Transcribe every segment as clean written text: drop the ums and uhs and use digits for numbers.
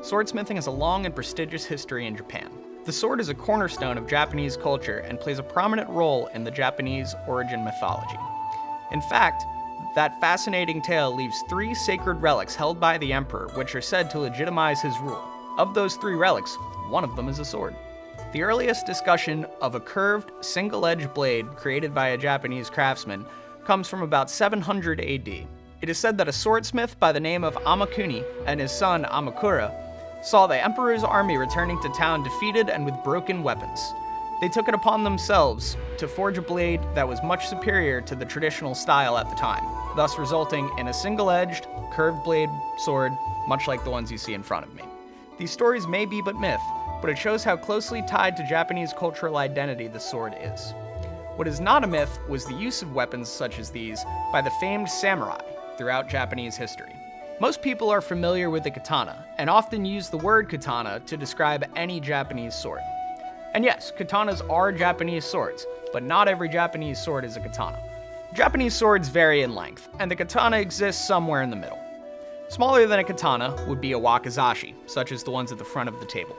Swordsmithing has a long and prestigious history in Japan. The sword is a cornerstone of Japanese culture and plays a prominent role in the Japanese origin mythology. In fact, that fascinating tale leaves 3 sacred relics held by the emperor, which are said to legitimize his rule. Of those 3 relics, one of them is a sword. The earliest discussion of a curved, single-edged blade created by a Japanese craftsman comes from about 700 AD. It is said that a swordsmith by the name of Amakuni and his son Amakura saw the emperor's army returning to town defeated and with broken weapons. They took it upon themselves to forge a blade that was much superior to the traditional style at the time, thus resulting in a single-edged, curved blade sword, much like the ones you see in front of me. These stories may be but myth, but it shows how closely tied to Japanese cultural identity the sword is. What is not a myth was the use of weapons such as these by the famed samurai throughout Japanese history. Most people are familiar with the katana, and often use the word katana to describe any Japanese sword. And yes, katanas are Japanese swords, but not every Japanese sword is a katana. Japanese swords vary in length, and the katana exists somewhere in the middle. Smaller than a katana would be a wakizashi, such as the ones at the front of the table.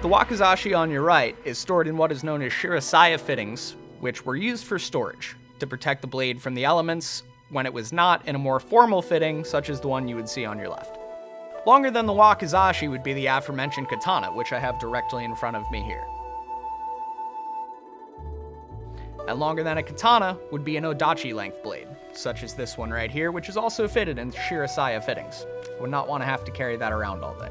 The wakizashi on your right is stored in what is known as shirasaya fittings, which were used for storage, to protect the blade from the elements when it was not in a more formal fitting, such as the one you would see on your left. Longer than the wakizashi would be the aforementioned katana, which I have directly in front of me here. And longer than a katana would be an odachi length blade, such as this one right here, which is also fitted in shirasaya fittings. Would not want to have to carry that around all day.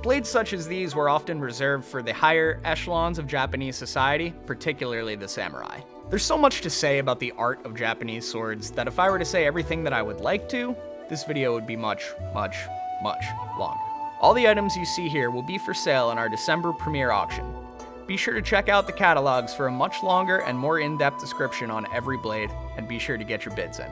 Blades such as these were often reserved for the higher echelons of Japanese society, particularly the samurai. There's so much to say about the art of Japanese swords that if I were to say everything that I would like to, this video would be much, much, much longer. All the items you see here will be for sale in our December premiere auction. Be sure to check out the catalogs for a much longer and more in-depth description on every blade, and be sure to get your bids in.